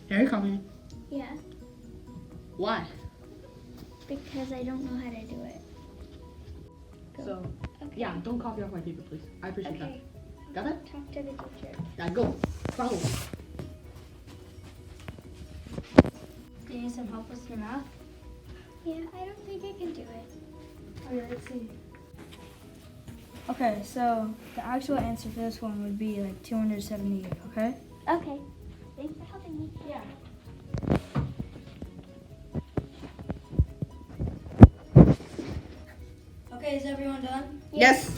Harry coming. Yeah, Why? because I don't know how to do it. Go. So, Okay. yeah, don't copy off my paper, please. I appreciate Okay. that. Got that? Talk to the teacher. Yeah, go. Follow. Do you need some help with your math? Yeah, I don't think I can do it. Okay, let's see. Okay, so the actual answer for this one would be like 278, okay? Okay. Thanks for helping me. Yeah. Okay, is everyone done? Yes.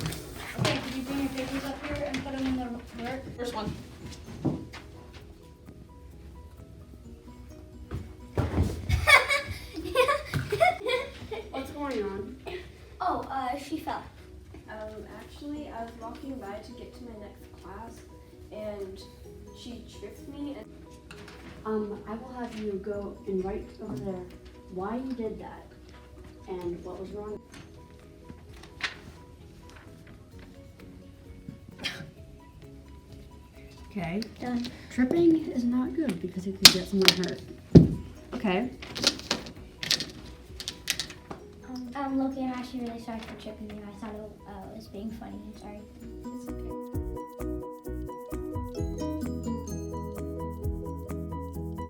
Okay, can you bring your papers up here and put them in the work? First one. What's going on? Oh, she fell. Actually, I was walking by to get to my next class, and she tripped me. I will have you go and write over there why you did that and what was wrong. Okay. Done. Tripping is not good because it could get someone hurt. Okay. Loki, I'm actually really sorry for tripping you. I thought it was being funny. I'm sorry. It's okay.